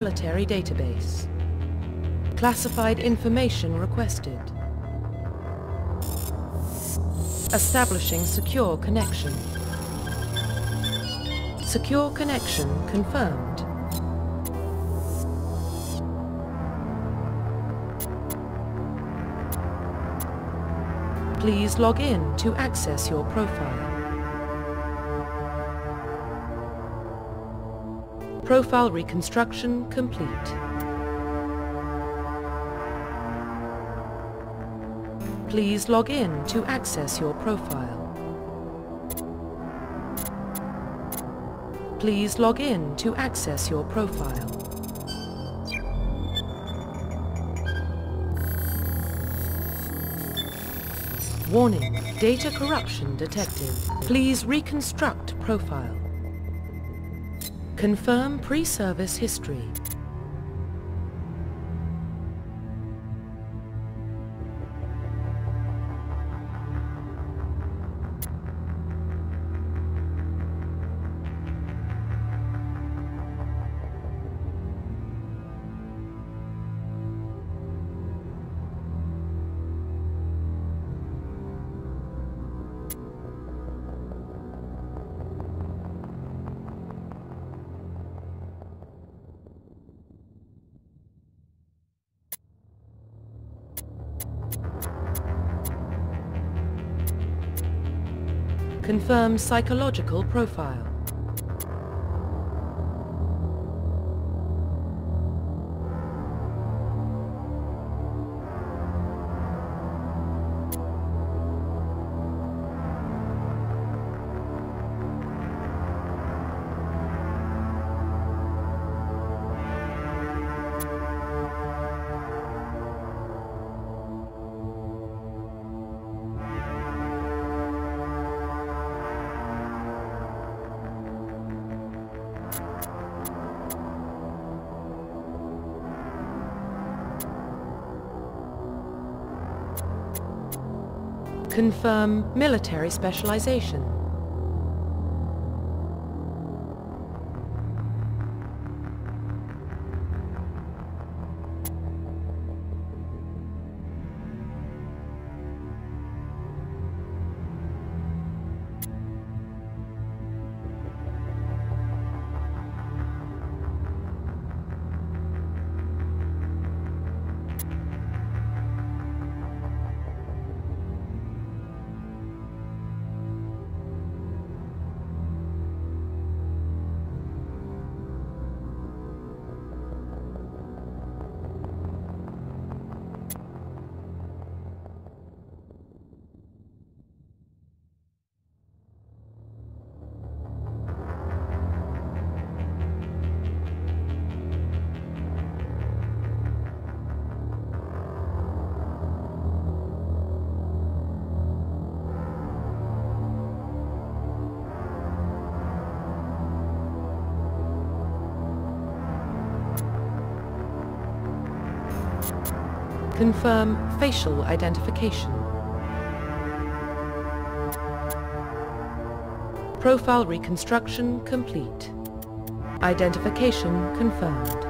Military database. Classified information requested. Establishing secure connection. Secure connection confirmed. Please log in to access your profile. Profile reconstruction complete. Please log in to access your profile. Please log in to access your profile. Warning, data corruption detected. Please reconstruct profile. Confirm pre-service history. Confirm psychological profile. Confirm military specialization. Confirm facial identification. Profile reconstruction complete. Identification confirmed.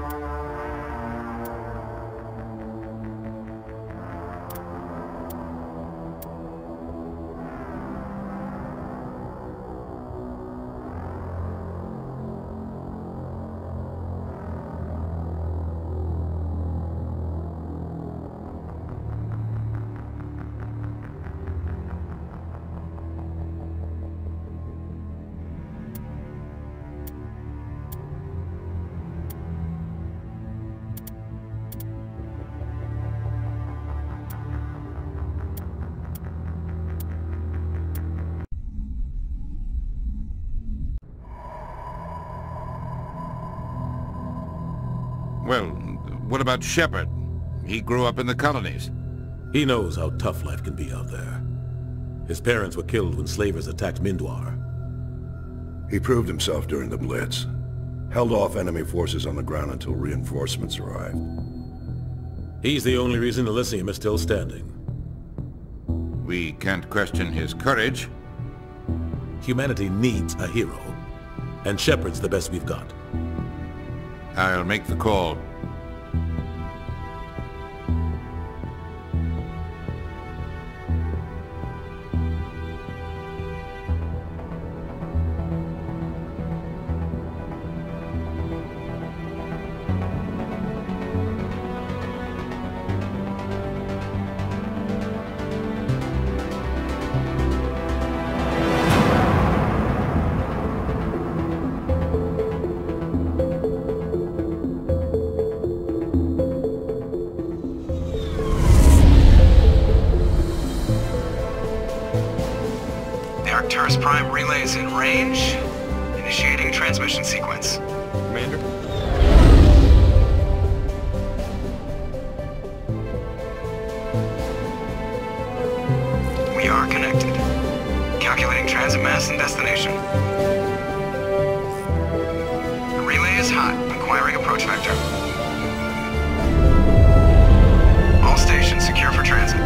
Well, what about Shepard? He grew up in the colonies. He knows how tough life can be out there. His parents were killed when slavers attacked Mindwar. He proved himself during the Blitz. Held off enemy forces on the ground until reinforcements arrived. He's the only reason Elysium is still standing. We can't question his courage. Humanity needs a hero, and Shepard's the best we've got. I'll make the call. Arcturus Prime relay is in range. Initiating transmission sequence. Commander? We are connected. Calculating transit mass and destination. The relay is hot. Acquiring approach vector. All stations secure for transit.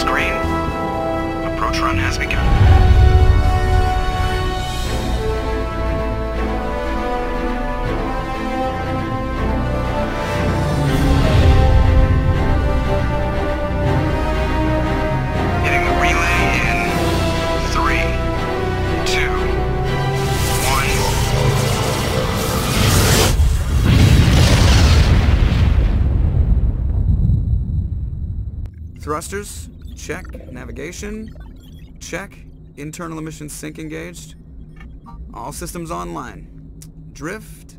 Green. Approach run has begun. Hitting the relay in 3, 2, 1. Thrusters? Check. Navigation? Check. Internal emission sync engaged. All systems online. Drift?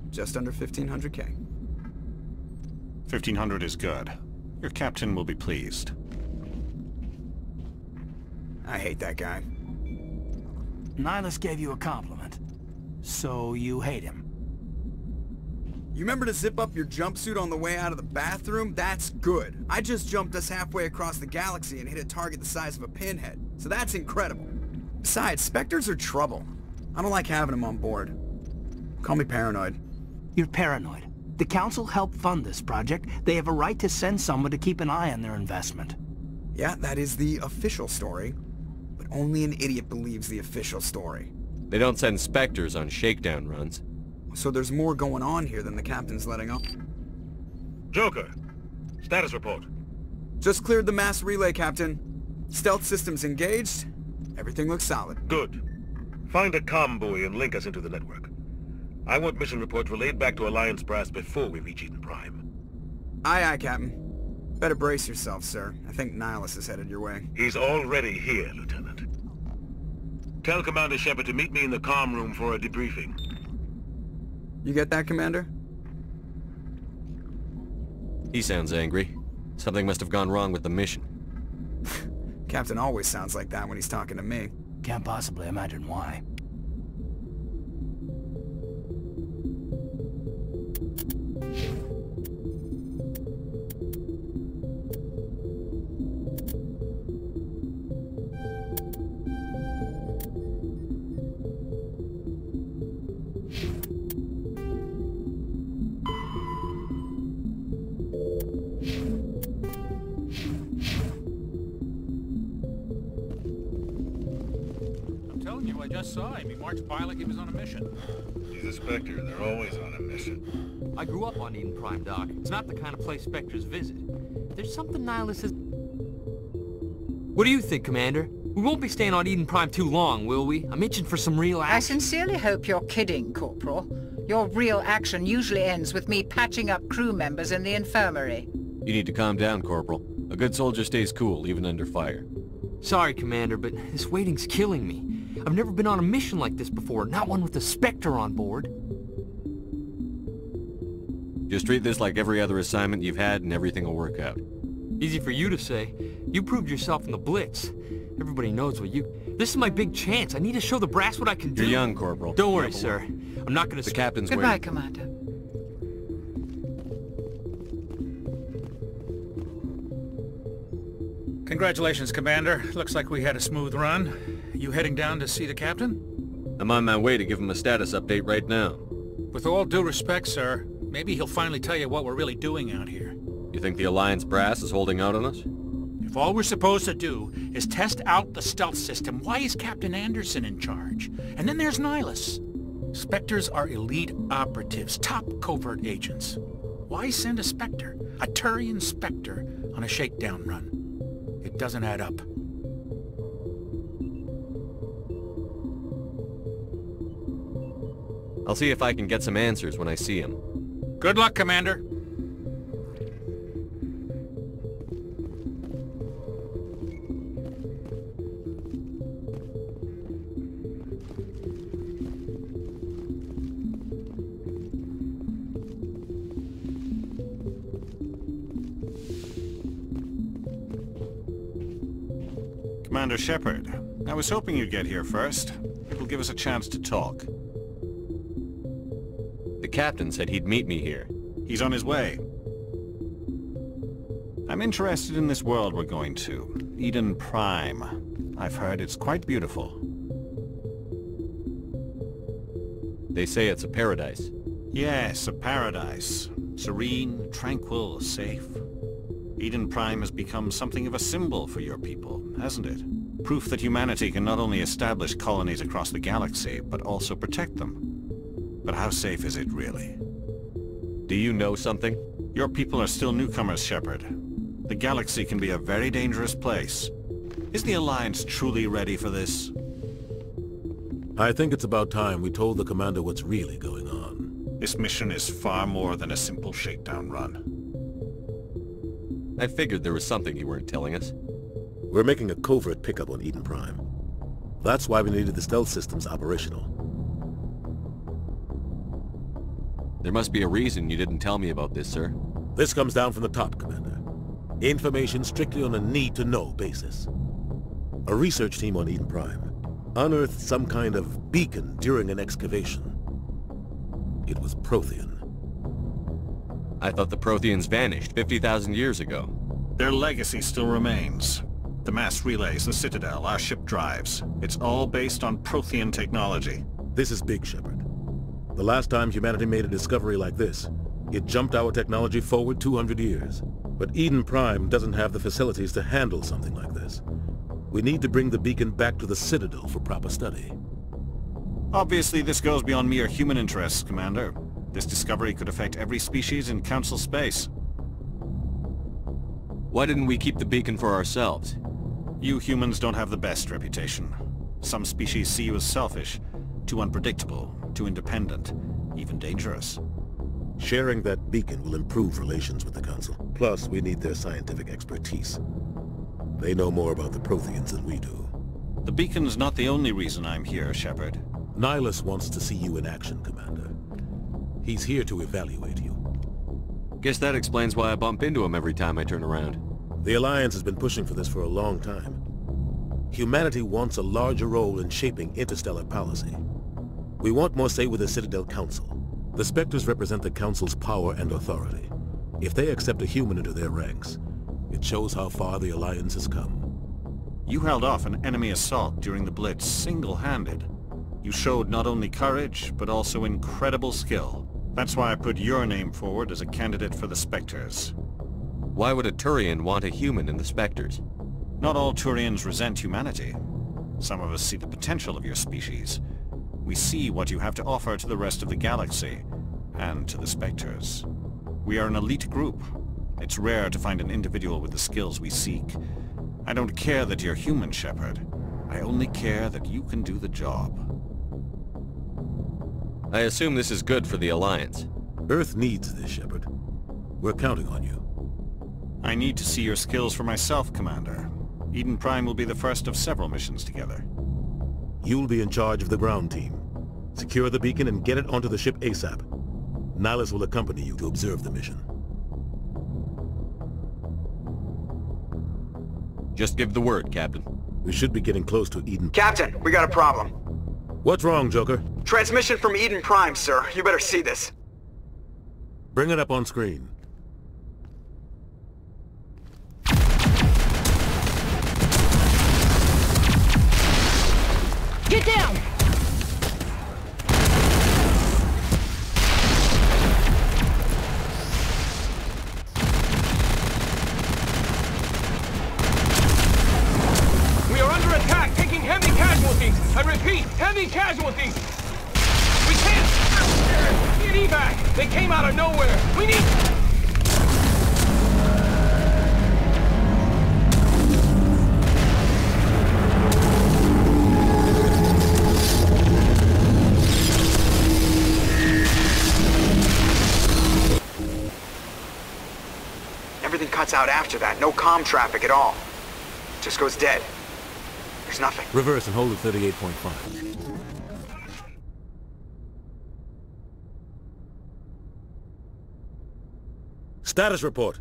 Just under 1500K. 1500 is good. Your captain will be pleased. I hate that guy. Nihilus gave you a compliment. So you hate him. You remember to zip up your jumpsuit on the way out of the bathroom? That's good. I just jumped us halfway across the galaxy and hit a target the size of a pinhead. So that's incredible. Besides, Spectres are trouble. I don't like having them on board. Call me paranoid. You're paranoid. The Council helped fund this project. They have a right to send someone to keep an eye on their investment. Yeah, that is the official story. But only an idiot believes the official story. They don't send Spectres on shakedown runs. So there's more going on here than the captain's letting on. Joker, status report. Just cleared the mass relay, Captain. Stealth systems engaged. Everything looks solid. Good. Find a comm buoy and link us into the network. I want mission reports relayed back to Alliance Brass before we reach Eden Prime. Aye, aye, Captain. Better brace yourself, sir. I think Nihilus is headed your way. He's already here, Lieutenant. Tell Commander Shepard to meet me in the comm room for a debriefing. You get that, Commander? He sounds angry. Something must have gone wrong with the mission. Captain always sounds like that when he's talking to me. Can't possibly imagine why. I just saw him. He marched by like he was on a mission. He's a Spectre. They're always on a mission. I grew up on Eden Prime, Doc. It's not the kind of place Spectres visit. There's something Nihilus is... What do you think, Commander? We won't be staying on Eden Prime too long, will we? I'm itching for some real action. I sincerely hope you're kidding, Corporal. Your real action usually ends with me patching up crew members in the infirmary. You need to calm down, Corporal. A good soldier stays cool, even under fire. Sorry, Commander, but this waiting's killing me. I've never been on a mission like this before, not one with a Spectre on board. Just treat this like every other assignment you've had and everything will work out. Easy for you to say. You proved yourself in the Blitz. Everybody knows what you... This is my big chance. I need to show the brass what I can do. You're young, Corporal. Don't worry, sir. I'm not gonna... The captain's Goodbye, waiting. Commander. Congratulations, Commander. Looks like we had a smooth run. You heading down to see the captain? I'm on my way to give him a status update right now. With all due respect, sir, Maybe he'll finally tell you what we're really doing out here. You think the Alliance brass is holding out on us? If all we're supposed to do is test out the stealth system, why is Captain Anderson in charge? And then there's Nihilus. Spectres are elite operatives, top covert agents. Why send a Spectre, a Turian Spectre, on a shakedown run? It doesn't add up. I'll see if I can get some answers when I see him. Good luck, Commander. Commander Shepard, I was hoping you'd get here first. It'll give us a chance to talk. The captain said he'd meet me here. He's on his way. I'm interested in this world we're going to, Eden Prime. I've heard it's quite beautiful. They say it's a paradise. Yes, a paradise. Serene, tranquil, safe. Eden Prime has become something of a symbol for your people, hasn't it? Proof that humanity can not only establish colonies across the galaxy, but also protect them. But how safe is it, really? Do you know something? Your people are still newcomers, Shepard. The galaxy can be a very dangerous place. Is the Alliance truly ready for this? I think it's about time we told the Commander what's really going on. This mission is far more than a simple shakedown run. I figured there was something you weren't telling us. We're making a covert pickup on Eden Prime. That's why we needed the stealth systems operational. There must be a reason you didn't tell me about this, sir. This comes down from the top, Commander. Information strictly on a need-to-know basis. A research team on Eden Prime unearthed some kind of beacon during an excavation. It was Prothean. I thought the Protheans vanished 50,000 years ago. Their legacy still remains. The mass relays, the Citadel, our ship drives. It's all based on Prothean technology. This is big, Shepard. The last time humanity made a discovery like this, it jumped our technology forward 200 years. But Eden Prime doesn't have the facilities to handle something like this. We need to bring the beacon back to the Citadel for proper study. Obviously, this goes beyond mere human interests, Commander. This discovery could affect every species in Council space. Why didn't we keep the beacon for ourselves? You humans don't have the best reputation. Some species see you as selfish, too unpredictable, too independent, even dangerous. Sharing that beacon will improve relations with the Council. Plus, we need their scientific expertise. They know more about the Protheans than we do. The beacon's not the only reason I'm here, Shepard. Nihilus wants to see you in action, Commander. He's here to evaluate you. Guess that explains why I bump into him every time I turn around. The Alliance has been pushing for this for a long time. Humanity wants a larger role in shaping interstellar policy. We want more say with the Citadel Council. The Spectres represent the Council's power and authority. If they accept a human into their ranks, it shows how far the Alliance has come. You held off an enemy assault during the Blitz single-handed. You showed not only courage, but also incredible skill. That's why I put your name forward as a candidate for the Spectres. Why would a Turian want a human in the Spectres? Not all Turians resent humanity. Some of us see the potential of your species. We see what you have to offer to the rest of the galaxy, and to the Spectres. We are an elite group. It's rare to find an individual with the skills we seek. I don't care that you're human, Shepard. I only care that you can do the job. I assume this is good for the Alliance. Earth needs this, Shepard. We're counting on you. I need to see your skills for myself, Commander. Eden Prime will be the first of several missions together. You'll be in charge of the ground team. Secure the beacon and get it onto the ship ASAP. Nihilus will accompany you to observe the mission. Just give the word, Captain. We should be getting close to Eden. Captain, we got a problem. What's wrong, Joker? Transmission from Eden Prime, sir. You better see this. Bring it up on screen. Get down! Heavy casualties! We can't get evac! They came out of nowhere! We need... Everything cuts out after that. No comm traffic at all. Just goes dead. There's nothing. Reverse and hold at 38.5. Status report.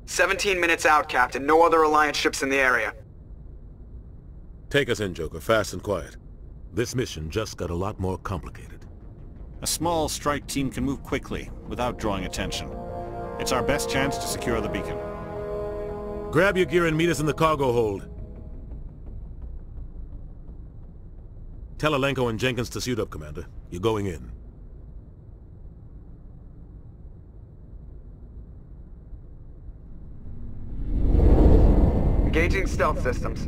17 minutes out, Captain. No other Alliance ships in the area. Take us in, Joker. Fast and quiet. This mission just got a lot more complicated. A small strike team can move quickly, without drawing attention. It's our best chance to secure the beacon. Grab your gear and meet us in the cargo hold. Tell Alenko and Jenkins to suit up, Commander. You're going in. Engaging stealth systems.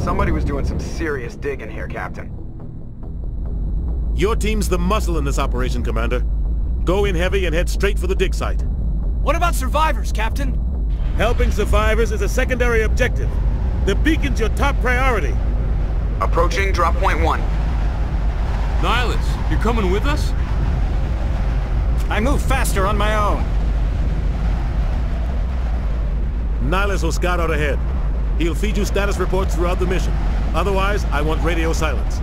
Somebody was doing some serious digging here, Captain. Your team's the muscle in this operation, Commander. Go in heavy and head straight for the dig site. What about survivors, Captain? Helping survivors is a secondary objective. The beacon's your top priority. Approaching drop point 1. Nihilus, you're coming with us? I move faster on my own. Nihilus will scout out ahead. He'll feed you status reports throughout the mission. Otherwise, I want radio silence.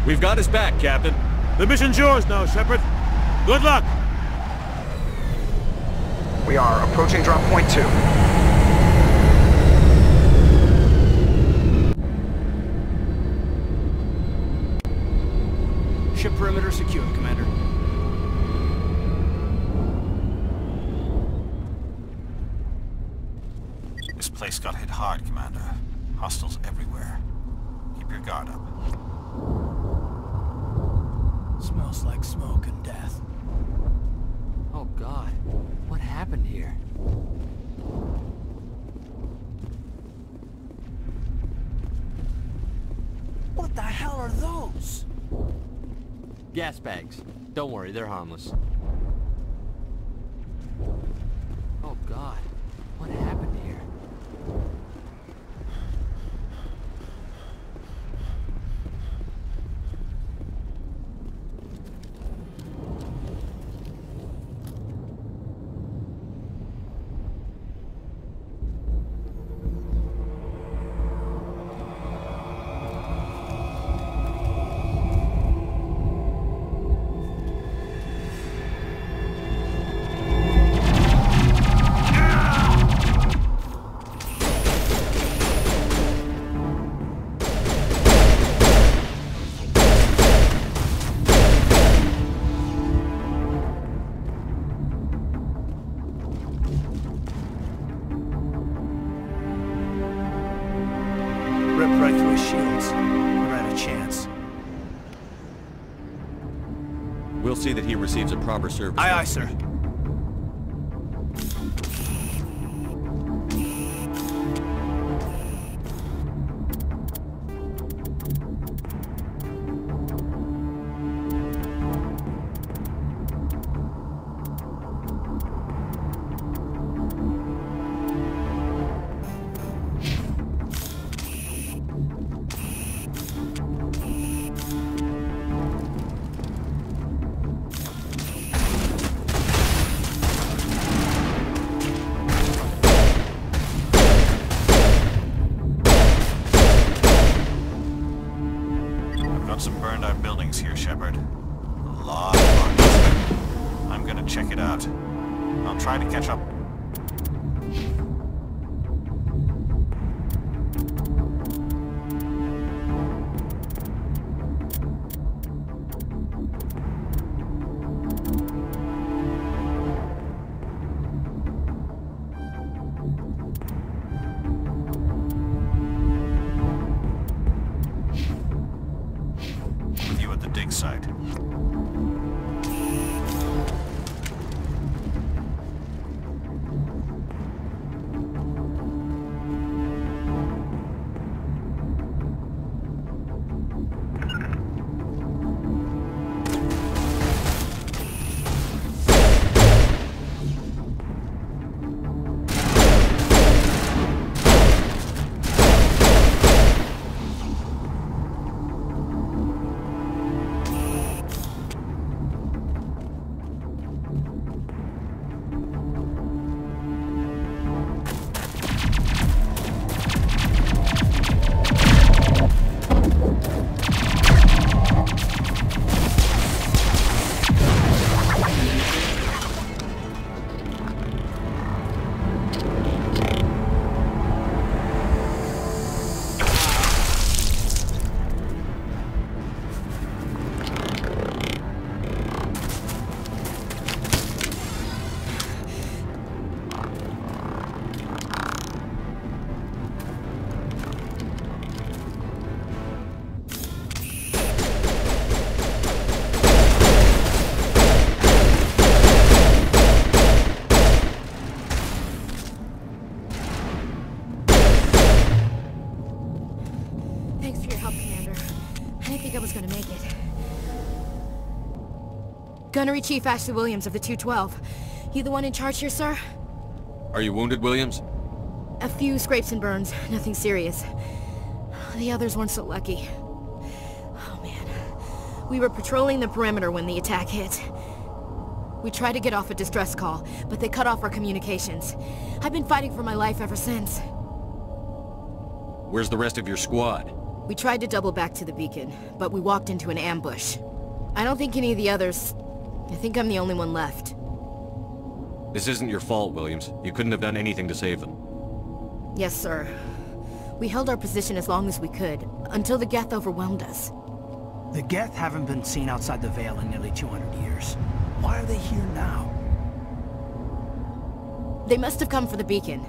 We've got his back, Captain. The mission's yours now, Shepard. Good luck! We are approaching drop point 2. Ship perimeter secure, Commander. This place got hit hard, Commander. Hostiles everywhere. Keep your guard up. Smells like smoke and death. Oh God, what happened here? What the hell are those? Gas bags. Don't worry, they're harmless. Oh God, what happened here? Ripped right through his shields. Never had a chance. We'll see that he receives a proper service. Aye, aye, sir. Some burned out buildings here, Shepard. A lot of bodies. I'm gonna check it out. I'll try to catch up. Dig site. Thanks for your help, Commander. I didn't think I was gonna make it. Gunnery Chief Ashley Williams of the 212. You the one in charge here, sir? Are you wounded, Williams? A few scrapes and burns. Nothing serious. The others weren't so lucky. Oh, man. We were patrolling the perimeter when the attack hit. We tried to get off a distress call, but they cut off our communications. I've been fighting for my life ever since. Where's the rest of your squad? We tried to double back to the beacon, but we walked into an ambush. I don't think any of the others... I think I'm the only one left. This isn't your fault, Williams. You couldn't have done anything to save them. Yes, sir. We held our position as long as we could, until the Geth overwhelmed us. The Geth haven't been seen outside the Veil in nearly 200 years. Why are they here now? They must have come for the beacon.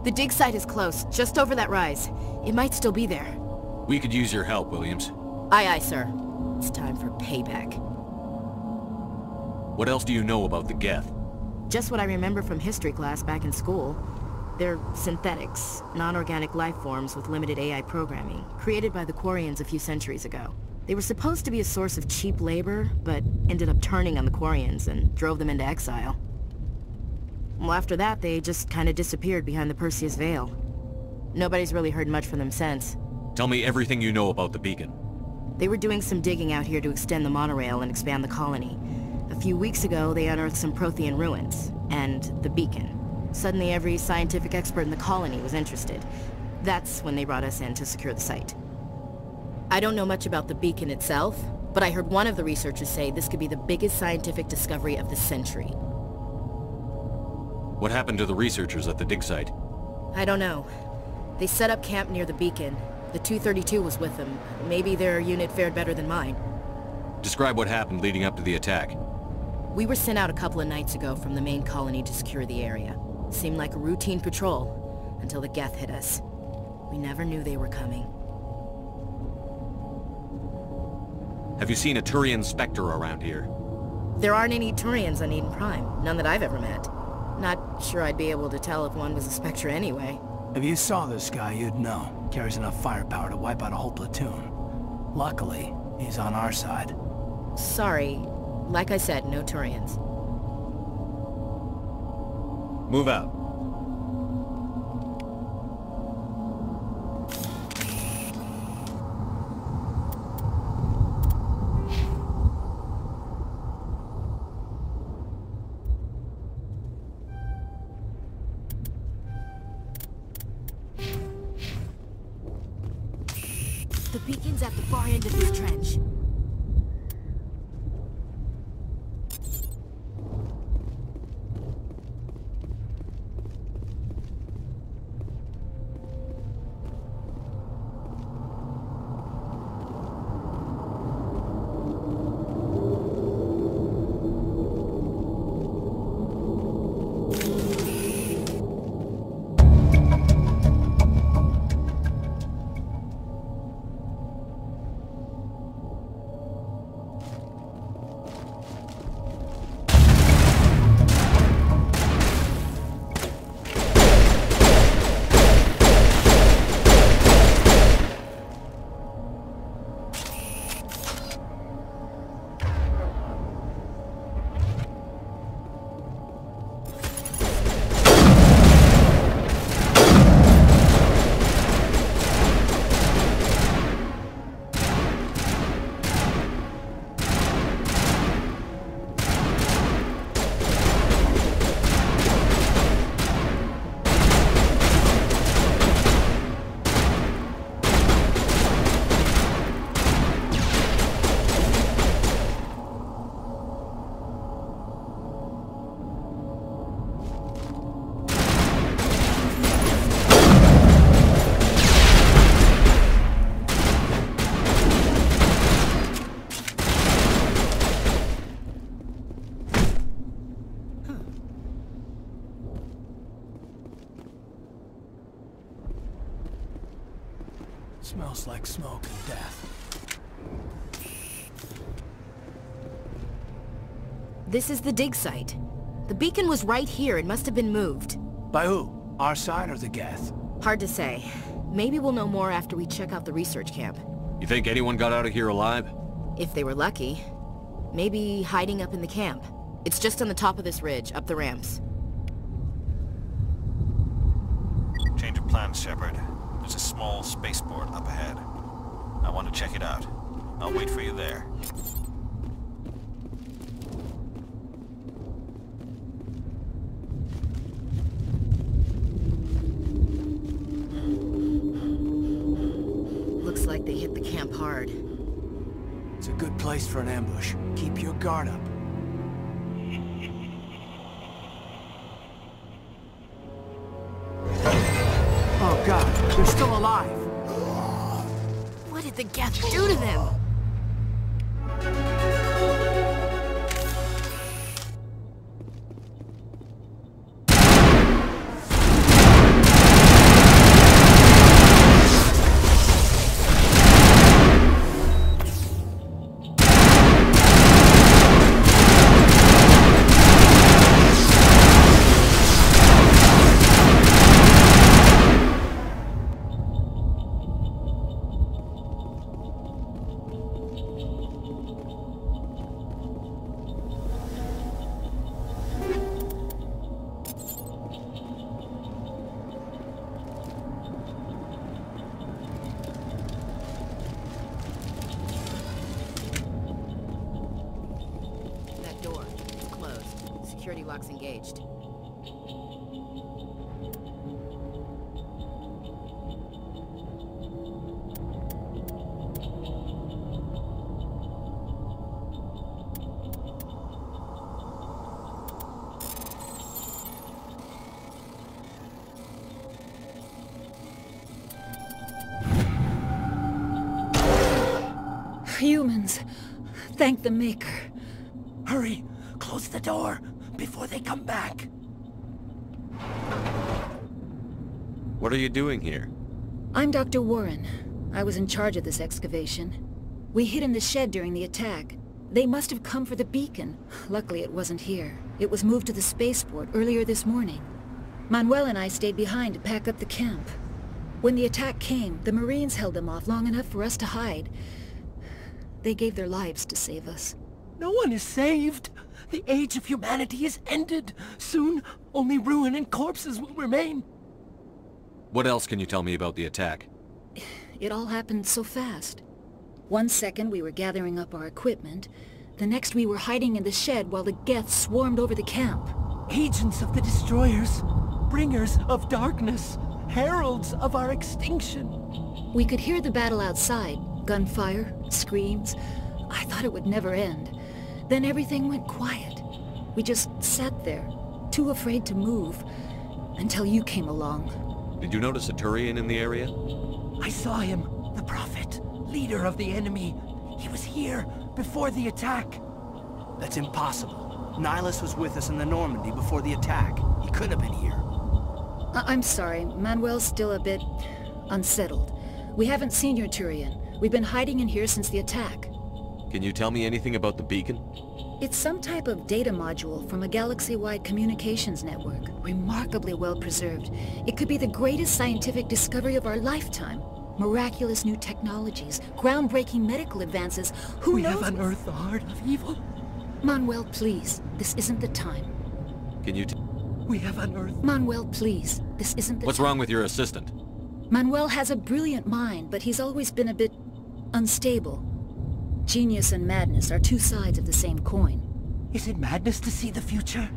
The dig site is close, just over that rise. It might still be there. We could use your help, Williams. Aye, aye, sir. It's time for payback. What else do you know about the Geth? Just what I remember from history class back in school. They're synthetics, non-organic life forms with limited AI programming, created by the Quarians a few centuries ago. They were supposed to be a source of cheap labor, but ended up turning on the Quarians and drove them into exile. Well, after that, they just kind of disappeared behind the Perseus Veil. Nobody's really heard much from them since. Tell me everything you know about the beacon. They were doing some digging out here to extend the monorail and expand the colony. A few weeks ago, they unearthed some Prothean ruins, and the beacon. Suddenly, every scientific expert in the colony was interested. That's when they brought us in to secure the site. I don't know much about the beacon itself, but I heard one of the researchers say this could be the biggest scientific discovery of the century. What happened to the researchers at the dig site? I don't know. They set up camp near the beacon. The 232 was with them. Maybe their unit fared better than mine. Describe what happened leading up to the attack. We were sent out a couple of nights ago from the main colony to secure the area. Seemed like a routine patrol, until the Geth hit us. We never knew they were coming. Have you seen a Turian Spectre around here? There aren't any Turians on Eden Prime. None that I've ever met. Not sure I'd be able to tell if one was a Spectre anyway. If you saw this guy, you'd know. Carries enough firepower to wipe out a whole platoon. Luckily, he's on our side. Sorry. Like I said, no Turians. Move out. The beacon's at the far end of this trench. Smells like smoke and death. This is the dig site. The beacon was right here. It must have been moved. By who? Our side or the Geth? Hard to say. Maybe we'll know more after we check out the research camp. You think anyone got out of here alive? If they were lucky. Maybe hiding up in the camp. It's just on the top of this ridge, up the ramps. Change of plans, Shepard. There's a small spaceport up ahead. I want to check it out. I'll wait for you there. Looks like they hit the camp hard. It's a good place for an ambush. Keep your guard up. Oh god, they're still alive! What did the Geth do to them? Security lock's engaged. Humans. Thank the Maker. Hurry! Close the door before they come back. What are you doing here? I'm Dr. Warren. I was in charge of this excavation. We hid in the shed during the attack. They must have come for the beacon. Luckily it wasn't here. It was moved to the spaceport earlier this morning. Manuel and I stayed behind to pack up the camp. When the attack came, the Marines held them off long enough for us to hide. They gave their lives to save us. No one is saved. The age of humanity is ended. Soon, only ruin and corpses will remain. What else can you tell me about the attack? It all happened so fast. 1 second we were gathering up our equipment. The next we were hiding in the shed while the Geth swarmed over the camp. Agents of the Destroyers. Bringers of darkness. Heralds of our extinction. We could hear the battle outside. Gunfire, screams. I thought it would never end. Then everything went quiet. We just sat there, too afraid to move, until you came along. Did you notice a Turian in the area? I saw him, the Prophet, leader of the enemy. He was here before the attack. That's impossible. Nihilus was with us in the Normandy before the attack. He couldn't have been here. I'm sorry, Manuel's still a bit unsettled. We haven't seen your Turian. We've been hiding in here since the attack. Can you tell me anything about the beacon? It's some type of data module from a galaxy-wide communications network. Remarkably well preserved. It could be the greatest scientific discovery of our lifetime. Miraculous new technologies, groundbreaking medical advances. Who knows? We have unearthed the heart of evil. Manuel, please. This isn't the time. Can you We have unearthed... Manuel, please. This isn't the What's time. wrong with your assistant? Manuel has a brilliant mind, but he's always been a bit unstable. Genius and madness are two sides of the same coin. Is it madness to see the future?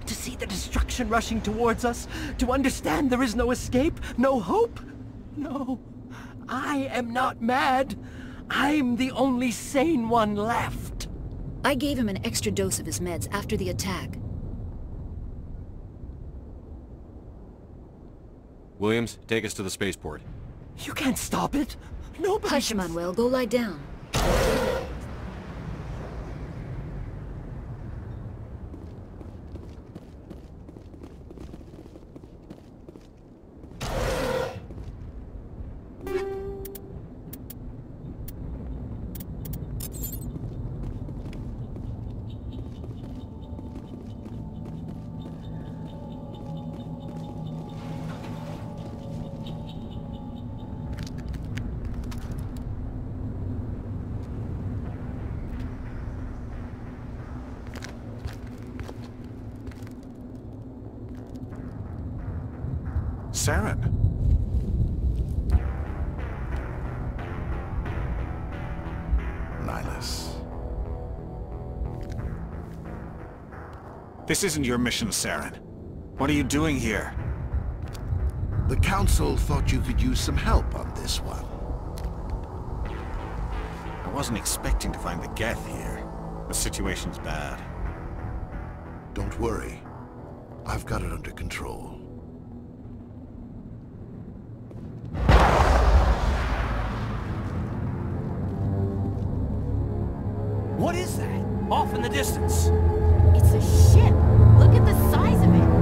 To see the destruction rushing towards us? To understand there is no escape? No hope? No. I am not mad. I'm the only sane one left. I gave him an extra dose of his meds after the attack. Williams, take us to the spaceport. You can't stop it. Nobody Hush, can... Manuel. Go lie down. Saren. Nihilus. This isn't your mission, Saren. What are you doing here? The Council thought you could use some help on this one. I wasn't expecting to find the Geth here. The situation's bad. Don't worry. I've got it under control. What is that? Off in the distance. It's a ship. Look at the size of it.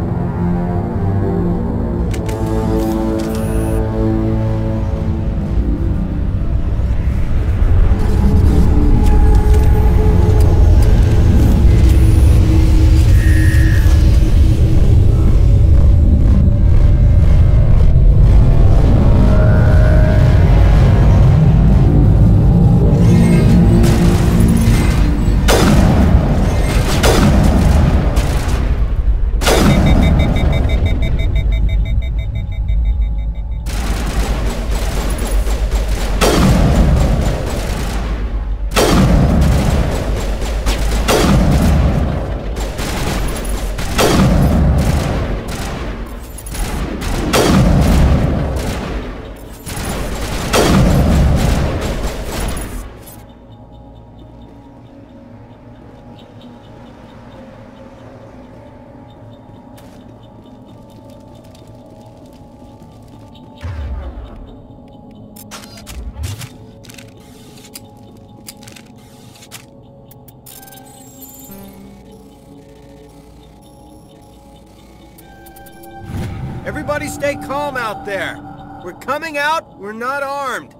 Everybody stay calm out there. We're coming out, we're not armed.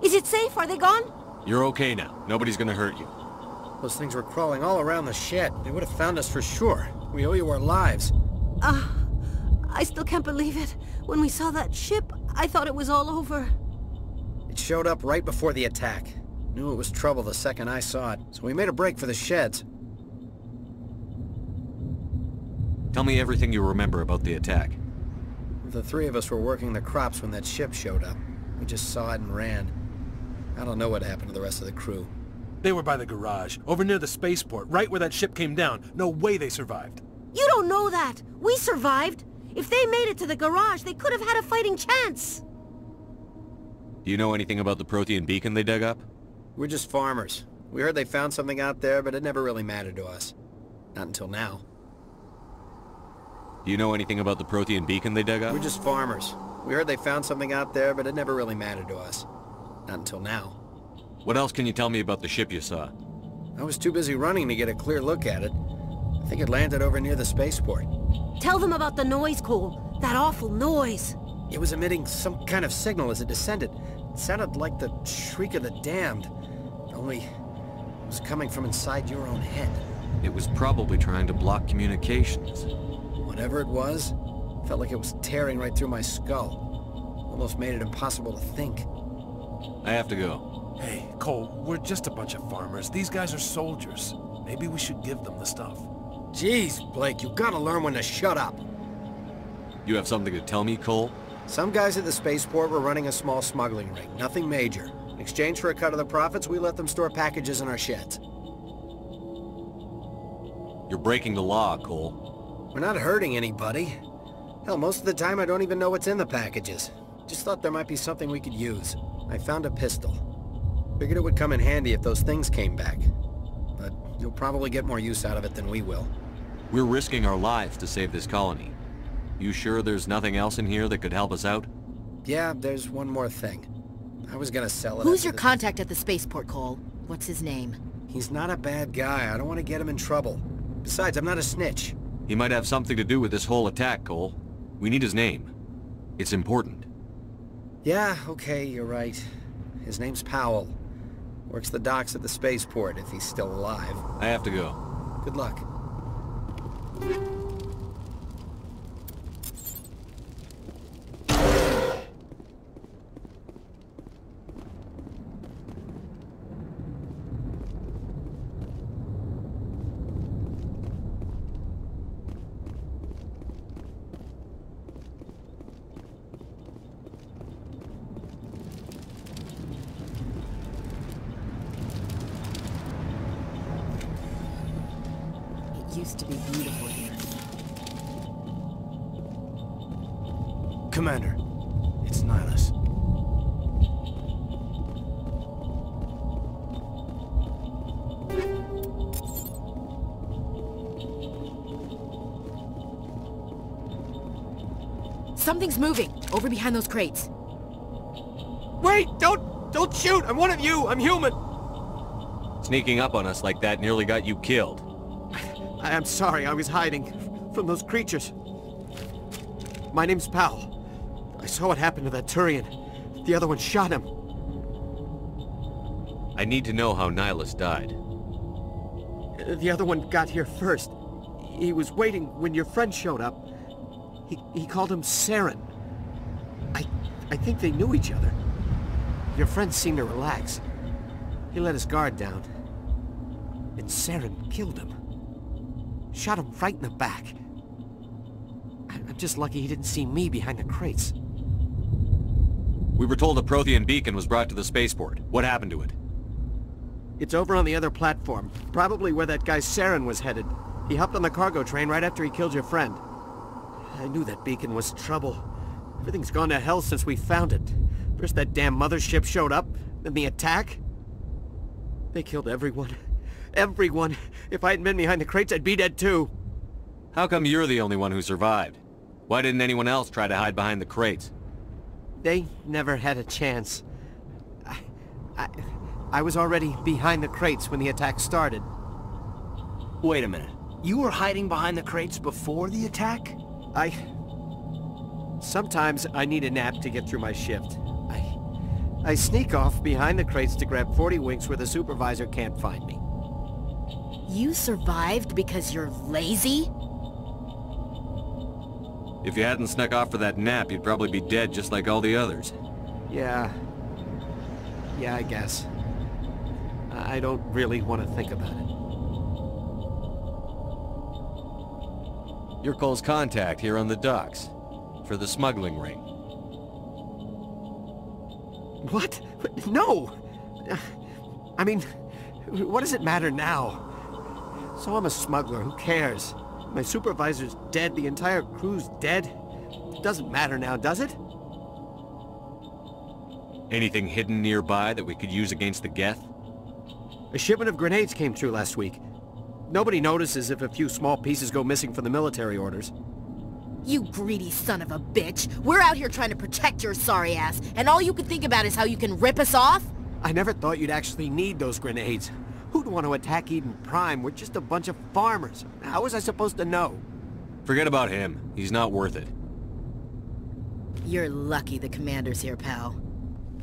Is it safe? Are they gone? You're okay now. Nobody's gonna hurt you. Those things were crawling all around the shed. They would have found us for sure. We owe you our lives. I still can't believe it. When we saw that ship, I thought it was all over. It showed up right before the attack. Knew it was trouble the second I saw it, so we made a break for the sheds. Tell me everything you remember about the attack. The three of us were working the crops when that ship showed up. We just saw it and ran. I don't know what happened to the rest of the crew. They were by the garage, over near the spaceport, right where that ship came down. No way they survived. You don't know that. We survived. If they made it to the garage, they could have had a fighting chance. Do you know anything about the Prothean beacon they dug up? We're just farmers. We heard they found something out there, but it never really mattered to us. Not until now. Do you know anything about the Prothean beacon they dug up? We're just farmers. We heard they found something out there, but it never really mattered to us. Not until now. What else can you tell me about the ship you saw? I was too busy running to get a clear look at it. I think it landed over near the spaceport. Tell them about the noise, Cole. That awful noise. It was emitting some kind of signal as it descended. It sounded like the shriek of the damned. Only it was coming from inside your own head. It was probably trying to block communications. Whatever it was, felt like it was tearing right through my skull. Almost made it impossible to think. I have to go. Hey, Cole, we're just a bunch of farmers. These guys are soldiers. Maybe we should give them the stuff. Jeez, Blake, you gotta learn when to shut up. You have something to tell me, Cole? Some guys at the spaceport were running a small smuggling ring, nothing major. In exchange for a cut of the profits, we let them store packages in our sheds. You're breaking the law, Cole. We're not hurting anybody. Hell, most of the time I don't even know what's in the packages. Just thought there might be something we could use. I found a pistol. Figured it would come in handy if those things came back. But you'll probably get more use out of it than we will. We're risking our lives to save this colony. You sure there's nothing else in here that could help us out? Yeah, there's one more thing. I was gonna sell it. Who's your contact at the spaceport, Cole? What's his name? He's not a bad guy. I don't want to get him in trouble. Besides, I'm not a snitch. He might have something to do with this whole attack, Cole. We need his name. It's important. Yeah, okay, you're right. His name's Powell. Works the docks at the spaceport, if he's still alive. I have to go. Good luck. used to be beautiful here. Commander, it's Nihilus. Something's moving, over behind those crates. Wait! Don't shoot! I'm one of you! I'm human! Sneaking up on us like that nearly got you killed. I'm sorry, I was hiding from those creatures. My name's Powell. I saw what happened to that Turian. The other one shot him. I need to know how Nihilus died. The other one got here first. He was waiting when your friend showed up. He called him Saren. I think they knew each other. Your friend seemed to relax. He let his guard down. And Saren killed him. Shot him right in the back. I'm just lucky he didn't see me behind the crates. We were told a Prothean beacon was brought to the spaceport. What happened to it? It's over on the other platform. Probably where that guy Saren was headed. He hopped on the cargo train right after he killed your friend. I knew that beacon was trouble. Everything's gone to hell since we found it. First that damn mothership showed up, then the attack. They killed everyone. Everyone. If I hadn't been behind the crates, I'd be dead too. How come you're the only one who survived? Why didn't anyone else try to hide behind the crates? They never had a chance. I was already behind the crates when the attack started. Wait a minute. You were hiding behind the crates before the attack? Sometimes I need a nap to get through my shift. I sneak off behind the crates to grab 40 winks where the supervisor can't find me. You survived because you're lazy? If you hadn't snuck off for that nap, you'd probably be dead just like all the others. Yeah, I guess. I don't really want to think about it. You're Cole's contact here on the docks. For the smuggling ring. What? No! I mean, what does it matter now? So I'm a smuggler, who cares? My supervisor's dead, the entire crew's dead. It doesn't matter now, does it? Anything hidden nearby that we could use against the Geth? A shipment of grenades came through last week. Nobody notices if a few small pieces go missing from the military orders. You greedy son of a bitch! We're out here trying to protect your sorry ass, and all you can think about is how you can rip us off? I never thought you'd actually need those grenades. Who'd want to attack Eden Prime? We're just a bunch of farmers. How was I supposed to know? Forget about him. He's not worth it. You're lucky the commander's here, pal.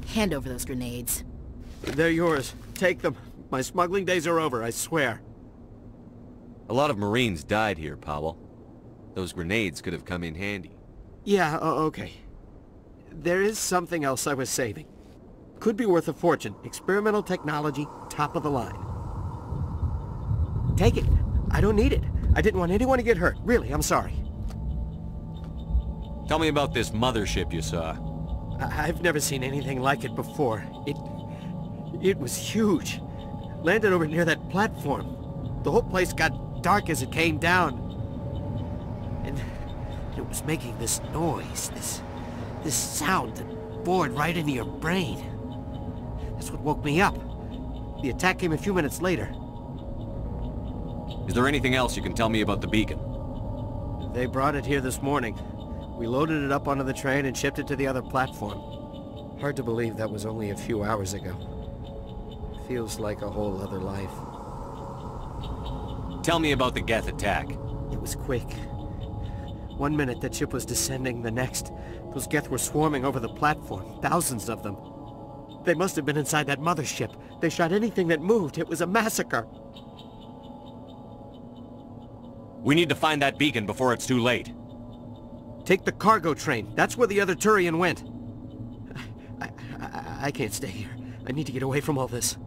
Hand over those grenades. They're yours. Take them. My smuggling days are over, I swear. A lot of Marines died here, Powell. Those grenades could have come in handy. Yeah, okay. There is something else I was saving. Could be worth a fortune. Experimental technology, top of the line. Take it. I don't need it. I didn't want anyone to get hurt. Really, I'm sorry. Tell me about this mothership you saw. I've never seen anything like it before. It was huge. Landed over near that platform. The whole place got dark as it came down. And it was making this noise, this sound that bored right into your brain. That's what woke me up. The attack came a few minutes later. Is there anything else you can tell me about the beacon? They brought it here this morning. We loaded it up onto the train and shipped it to the other platform. Hard to believe that was only a few hours ago. Feels like a whole other life. Tell me about the Geth attack. It was quick. 1 minute that ship was descending, the next, those Geth were swarming over the platform, thousands of them. They must have been inside that mothership. They shot anything that moved. It was a massacre. We need to find that beacon before it's too late. Take the cargo train. That's where the other Turian went. I can't stay here. I need to get away from all this.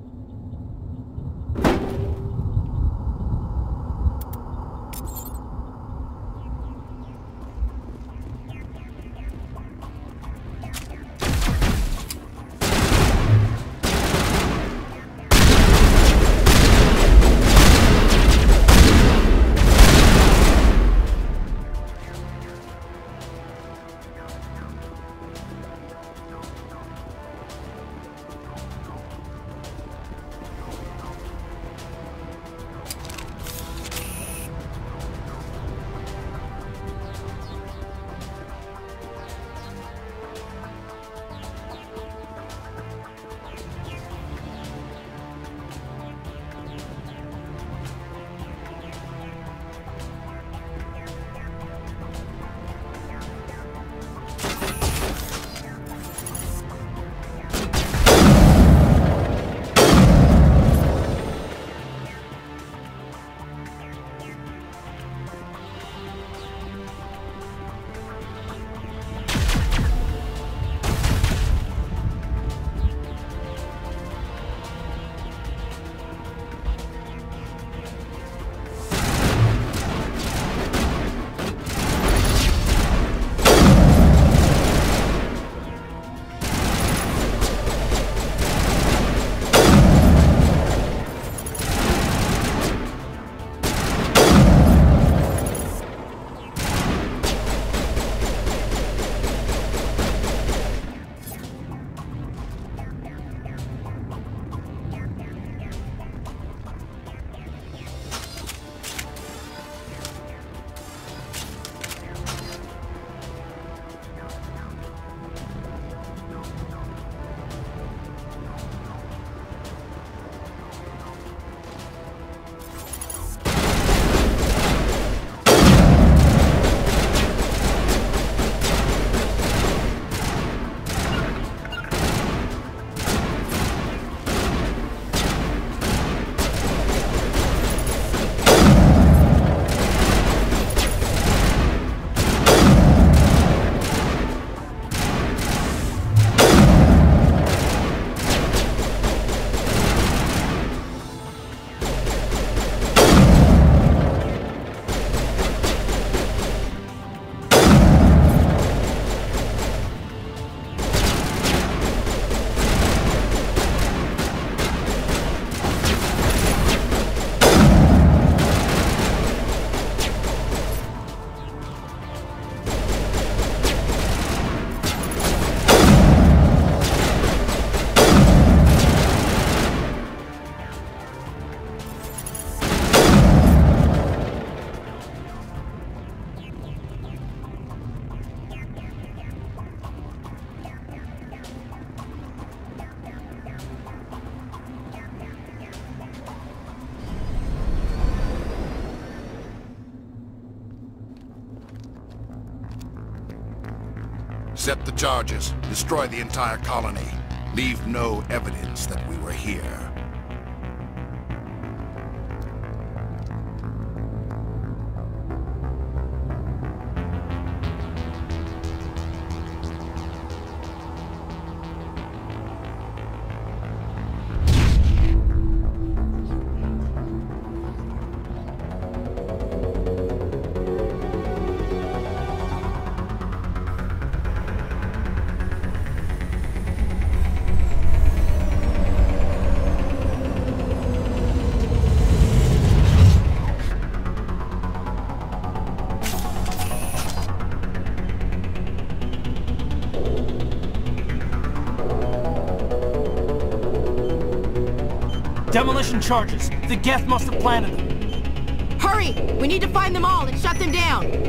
Set the charges. Destroy the entire colony. Leave no evidence that we were here. Demolition charges. The Geth must have planted them. Hurry! We need to find them all and shut them down!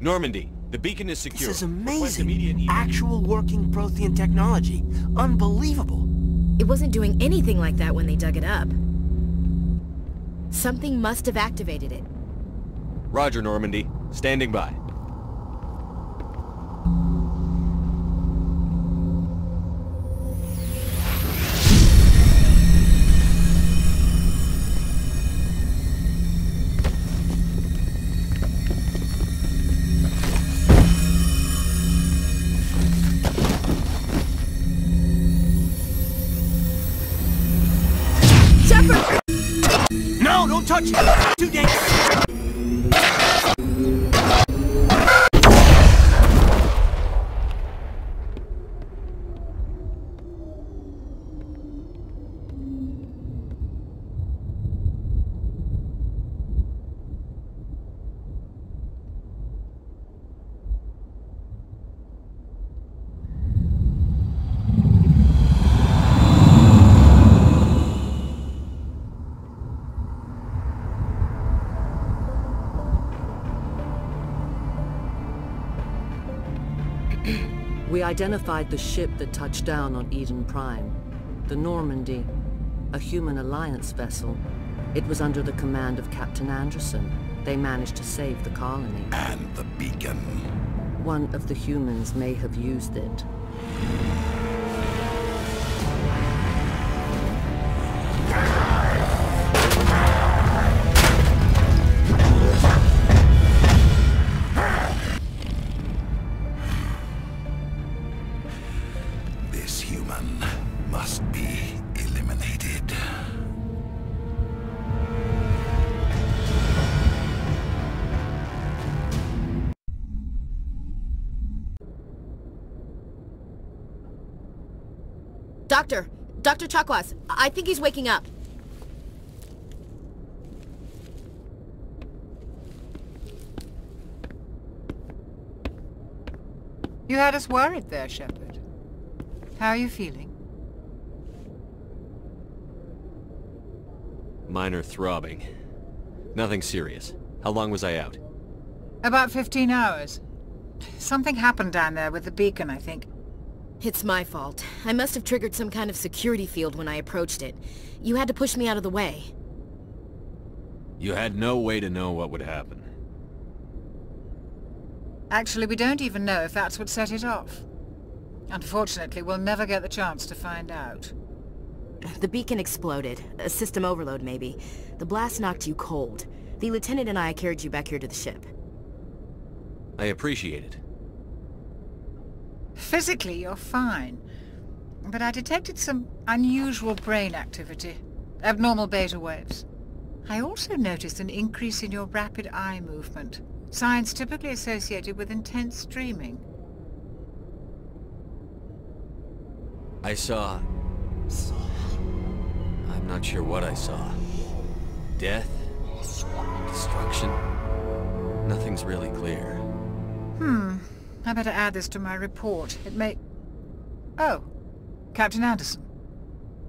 Normandy, the beacon is secure. This is amazing. Actual working Prothean technology. Unbelievable. It wasn't doing anything like that when they dug it up. Something must have activated it. Roger, Normandy. Standing by. No, don't touch it! Too dangerous! We identified the ship that touched down on Eden Prime. The Normandy, a human alliance vessel. It was under the command of Captain Anderson. They managed to save the colony. And the beacon. One of the humans may have used it. This human must be eliminated. Dr. Chakwas, I think he's waking up. You had us worried there, Shepard. How are you feeling? Minor throbbing. Nothing serious. How long was I out? About 15 hours. Something happened down there with the beacon, I think. It's my fault. I must have triggered some kind of security field when I approached it. You had to push me out of the way. You had no way to know what would happen. Actually, we don't even know if that's what set it off. Unfortunately, we'll never get the chance to find out. The beacon exploded. A system overload, maybe. The blast knocked you cold. The lieutenant and I carried you back here to the ship. I appreciate it. Physically, you're fine. But I detected some unusual brain activity. Abnormal beta waves. I also noticed an increase in your rapid eye movement. Signs typically associated with intense dreaming. I saw... I'm not sure what I saw. Death? Destruction? Nothing's really clear. I better add this to my report. It may... Oh, Captain Anderson.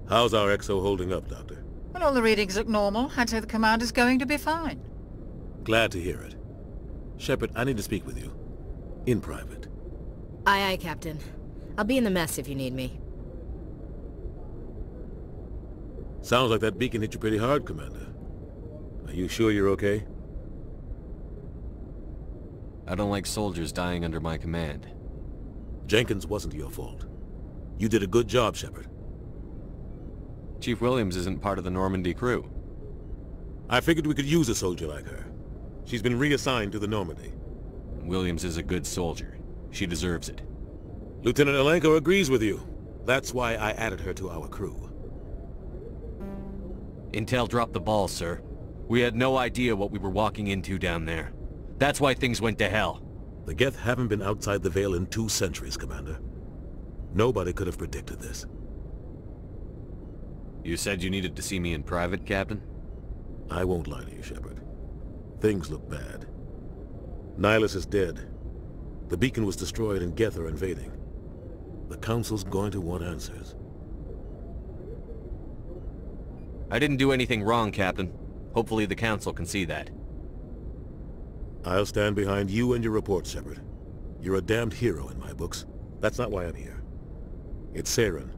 How's our XO holding up, Doctor? Well, all the readings look normal. I'd say the commander's going to be fine. Glad to hear it. Shepard, I need to speak with you. In private. Aye, Captain. I'll be in the mess if you need me. Sounds like that beacon hit you pretty hard, Commander. Are you sure you're okay? I don't like soldiers dying under my command. Jenkins wasn't your fault. You did a good job, Shepard. Chief Williams isn't part of the Normandy crew. I figured we could use a soldier like her. She's been reassigned to the Normandy. Williams is a good soldier. She deserves it. Lieutenant Alenko agrees with you. That's why I added her to our crew. Intel dropped the ball, sir. We had no idea what we were walking into down there. That's why things went to hell. The Geth haven't been outside the Veil in 2 centuries, Commander. Nobody could have predicted this. You said you needed to see me in private, Captain? I won't lie to you, Shepard. Things look bad. Nihilus is dead. The beacon was destroyed and Geth are invading. The Council's going to want answers. I didn't do anything wrong, Captain. Hopefully the Council can see that. I'll stand behind you and your report, Shepard. You're a damned hero in my books. That's not why I'm here. It's Saren,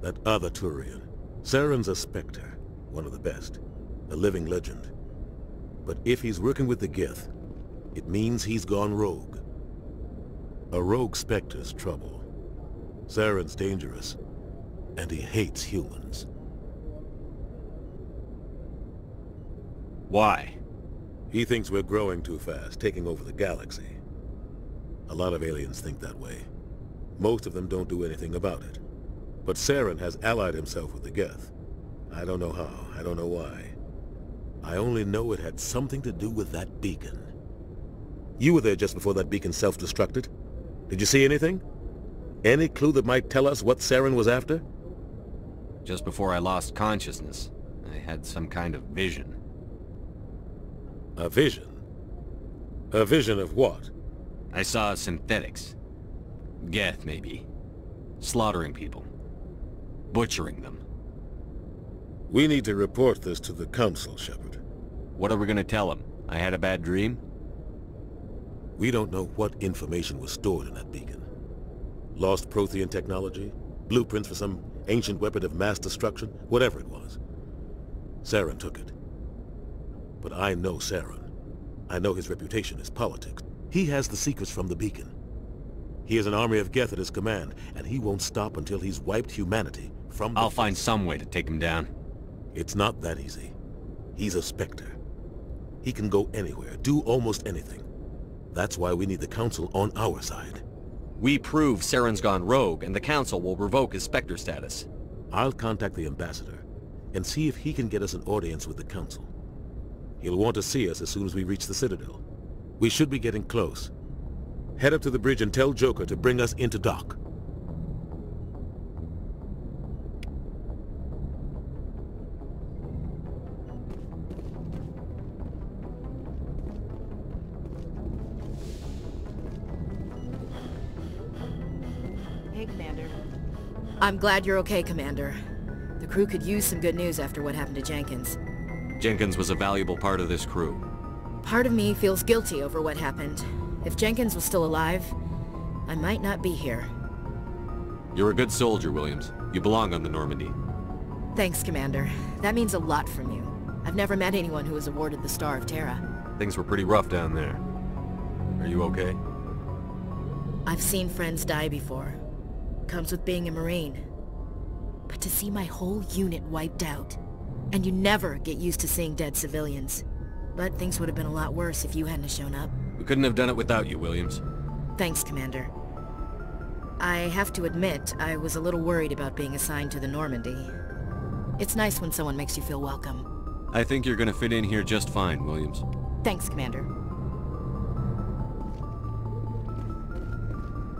that other Turian. Saren's a Spectre, one of the best, a living legend. But if he's working with the Geth, it means he's gone rogue. A rogue Spectre's trouble. Saren's dangerous, and he hates humans. Why? He thinks we're growing too fast, taking over the galaxy. A lot of aliens think that way. Most of them don't do anything about it. But Saren has allied himself with the Geth. I don't know how, I don't know why. I only know it had something to do with that beacon. You were there just before that beacon self-destructed. Did you see anything? Any clue that might tell us what Saren was after? Just before I lost consciousness, I had some kind of vision. A vision? A vision of what? I saw synthetics. Geth, maybe. Slaughtering people. Butchering them. We need to report this to the Council, Shepard. What are we gonna tell them? I had a bad dream? We don't know what information was stored in that beacon. Lost Prothean technology? Blueprints for some ancient weapon of mass destruction? Whatever it was. Saren took it. But I know Saren. I know his reputation is politics. He has the secrets from the beacon. He has an army of Geth at his command, and he won't stop until he's wiped humanity from the... I'll find some way to take him down. It's not that easy. He's a Spectre. He can go anywhere, do almost anything. That's why we need the Council on our side. We prove Saren's gone rogue, and the Council will revoke his Spectre status. I'll contact the Ambassador, and see if he can get us an audience with the Council. He'll want to see us as soon as we reach the Citadel. We should be getting close. Head up to the bridge and tell Joker to bring us into dock. Hey, Commander. I'm glad you're okay, Commander. The crew could use some good news after what happened to Jenkins. Jenkins was a valuable part of this crew. Part of me feels guilty over what happened. If Jenkins was still alive, I might not be here. You're a good soldier, Williams. You belong on the Normandy. Thanks, Commander. That means a lot from you. I've never met anyone who was awarded the Star of Terra. Things were pretty rough down there. Are you okay? I've seen friends die before. Comes with being a Marine. But to see my whole unit wiped out, and you never get used to seeing dead civilians. But things would have been a lot worse if you hadn't shown up. We couldn't have done it without you, Williams. Thanks, Commander. I have to admit, I was a little worried about being assigned to the Normandy. It's nice when someone makes you feel welcome. I think you're gonna fit in here just fine, Williams. Thanks, Commander.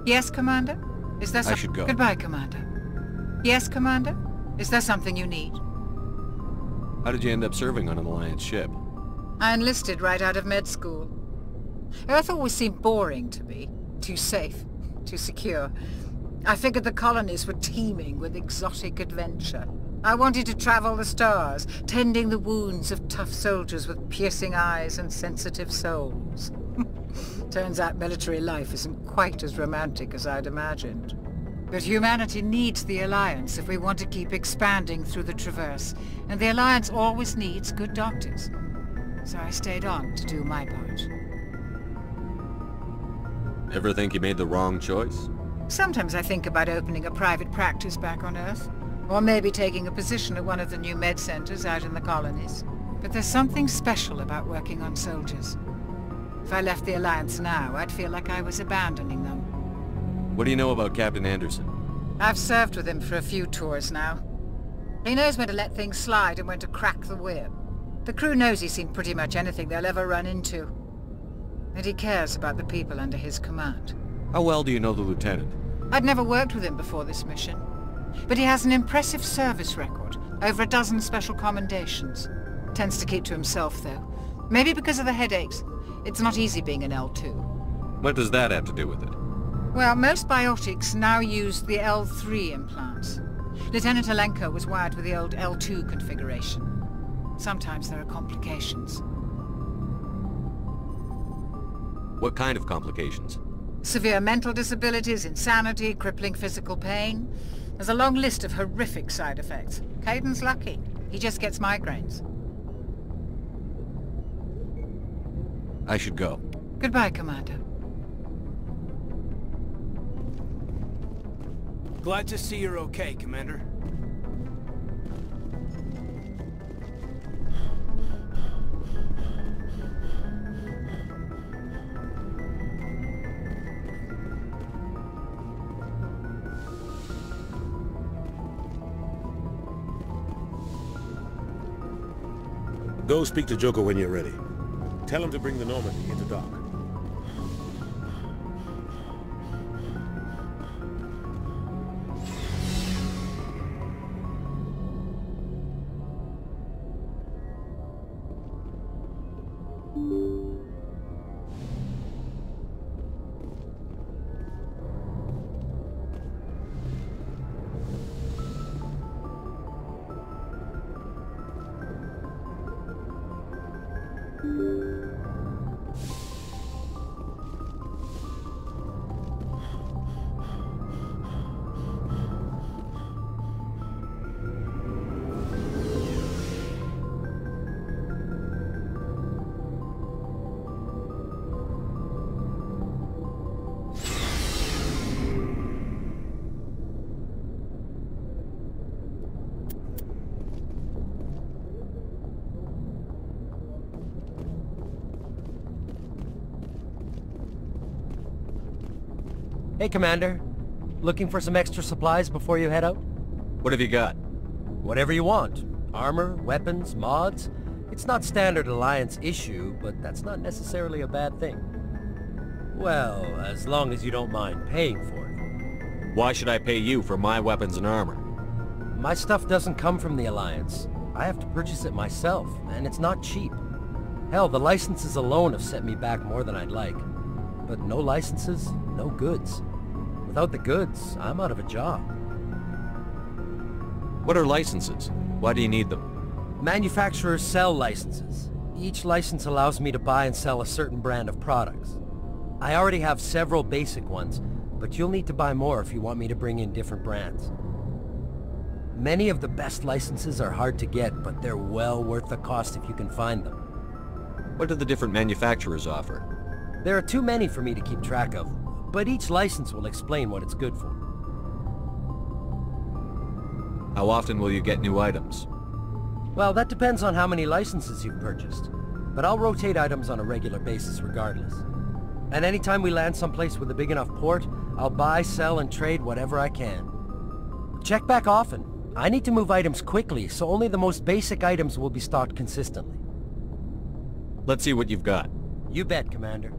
Yes, Commander? Is there I should go. Goodbye, Commander. Yes, Commander? Is there something you need? How did you end up serving on an Alliance ship? I enlisted right out of med school. Earth always seemed boring to me. Too safe, too secure. I figured the colonies were teeming with exotic adventure. I wanted to travel the stars, tending the wounds of tough soldiers with piercing eyes and sensitive souls. Turns out military life isn't quite as romantic as I'd imagined. But humanity needs the Alliance if we want to keep expanding through the Traverse, and the Alliance always needs good doctors. So I stayed on to do my part. Ever think you made the wrong choice? Sometimes I think about opening a private practice back on Earth, or maybe taking a position at one of the new med centers out in the colonies. But there's something special about working on soldiers. If I left the Alliance now, I'd feel like I was abandoning them. What do you know about Captain Anderson? I've served with him for a few tours now. He knows when to let things slide and when to crack the whip. The crew knows he's seen pretty much anything they'll ever run into. And he cares about the people under his command. How well do you know the Lieutenant? I'd never worked with him before this mission. But he has an impressive service record, over a dozen special commendations. Tends to keep to himself, though. Maybe because of the headaches. It's not easy being an L2. What does that have to do with it? Well, most biotics now use the L3 implants. Lieutenant Alenko was wired with the old L2 configuration. Sometimes there are complications. What kind of complications? Severe mental disabilities, insanity, crippling physical pain. There's a long list of horrific side effects. Caden's lucky. He just gets migraines. I should go. Goodbye, Commander. Glad to see you're okay, Commander. Go speak to Joker when you're ready. Tell him to bring the Normandy into dock. Hey, Commander. Looking for some extra supplies before you head out? What have you got? Whatever you want. Armor, weapons, mods. It's not standard Alliance issue, but that's not necessarily a bad thing. Well, as long as you don't mind paying for it. Why should I pay you for my weapons and armor? My stuff doesn't come from the Alliance. I have to purchase it myself, and it's not cheap. Hell, the licenses alone have set me back more than I'd like. But no licenses, no goods. Without the goods, I'm out of a job. What are licenses? Why do you need them? Manufacturers sell licenses. Each license allows me to buy and sell a certain brand of products. I already have several basic ones, but you'll need to buy more if you want me to bring in different brands. Many of the best licenses are hard to get, but they're well worth the cost if you can find them. What do the different manufacturers offer? There are too many for me to keep track of, but each license will explain what it's good for. How often will you get new items? Well, that depends on how many licenses you've purchased, but I'll rotate items on a regular basis regardless. And anytime we land someplace with a big enough port, I'll buy, sell, and trade whatever I can. Check back often. I need to move items quickly, so only the most basic items will be stocked consistently. Let's see what you've got. You bet, Commander.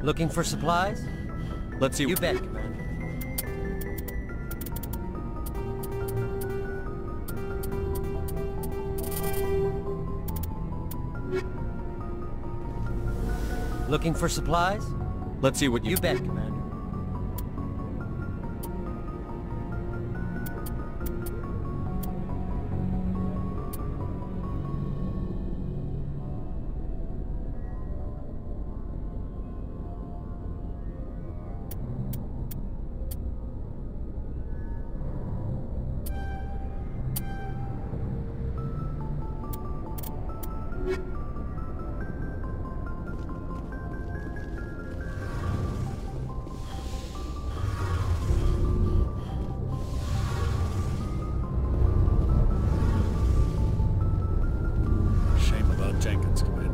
Looking for supplies? Let's see. You bet, Commander. Looking for supplies? Let's see what you... You bet, Commander. Jenkins, Commander.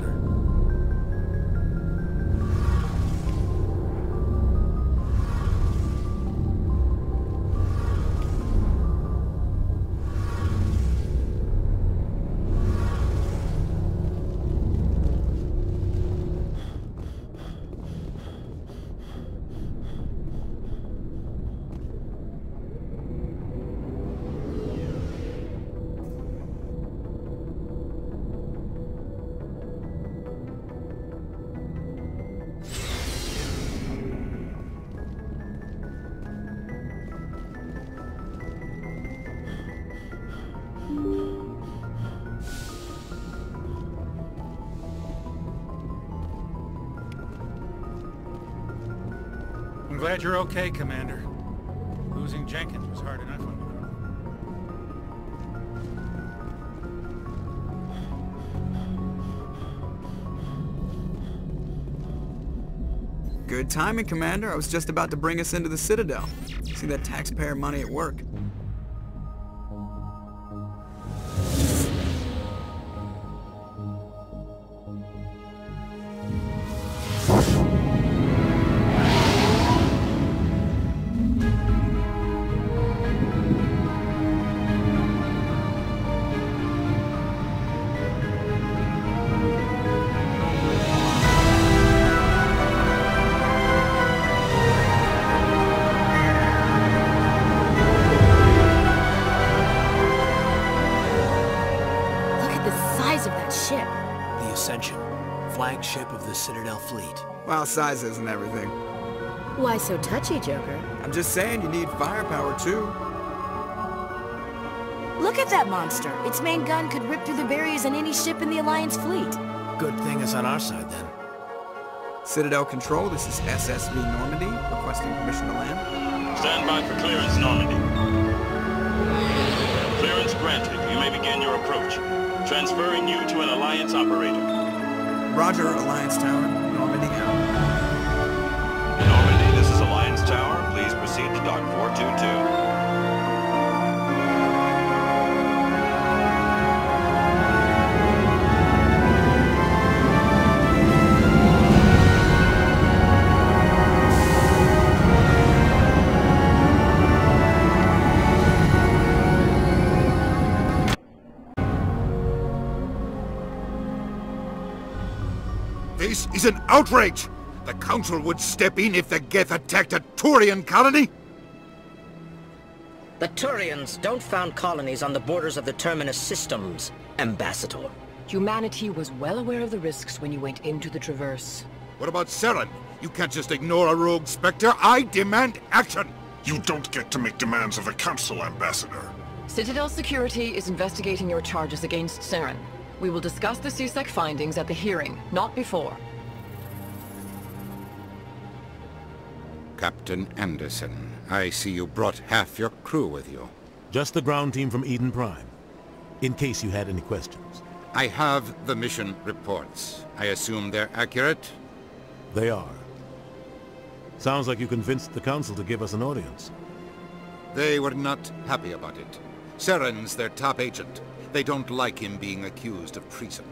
I'm glad you're okay, Commander. Losing Jenkins was hard enough on the crew. Good timing, Commander. I was just about to bring us into the Citadel. See that taxpayer money at work. Flagship of the Citadel fleet. Well, size isn't everything. Why so touchy, Joker? I'm just saying you need firepower, too. Look at that monster. Its main gun could rip through the barriers in any ship in the Alliance fleet. Good thing it's on our side, then. Citadel Control, this is SSV Normandy, requesting permission to land. Stand by for clearance, Normandy. Clearance granted. You may begin your approach. Transferring you to an Alliance operator. Roger, Alliance Tower. Normandy out. Normandy, this is Alliance Tower. Please proceed to Dock 422. This is an outrage! The Council would step in if the Geth attacked a Turian colony? The Turians don't found colonies on the borders of the Terminus systems, Ambassador. Humanity was well aware of the risks when you went into the Traverse. What about Saren? You can't just ignore a rogue Spectre. I demand action! You don't get to make demands of the Council, Ambassador. Citadel Security is investigating your charges against Saren. We will discuss the CSEC findings at the hearing, not before. Captain Anderson, I see you brought half your crew with you. Just the ground team from Eden Prime, in case you had any questions. I have the mission reports. I assume they're accurate? They are. Sounds like you convinced the Council to give us an audience. They were not happy about it. Saren's their top agent. They don't like him being accused of treason.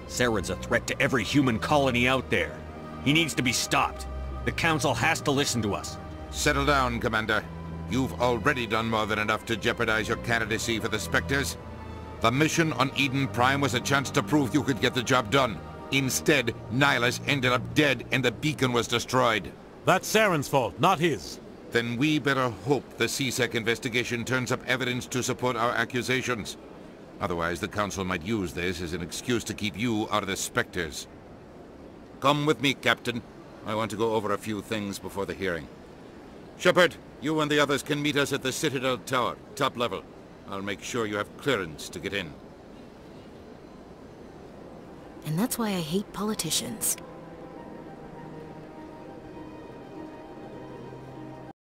Saren's a threat to every human colony out there. He needs to be stopped. The Council has to listen to us. Settle down, Commander. You've already done more than enough to jeopardize your candidacy for the Spectres. The mission on Eden Prime was a chance to prove you could get the job done. Instead, Nihilus ended up dead and the beacon was destroyed. That's Saren's fault, not his. Then we better hope the CSEC investigation turns up evidence to support our accusations. Otherwise, the Council might use this as an excuse to keep you out of the Spectres. Come with me, Captain. I want to go over a few things before the hearing. Shepard, you and the others can meet us at the Citadel Tower, top level. I'll make sure you have clearance to get in. And that's why I hate politicians.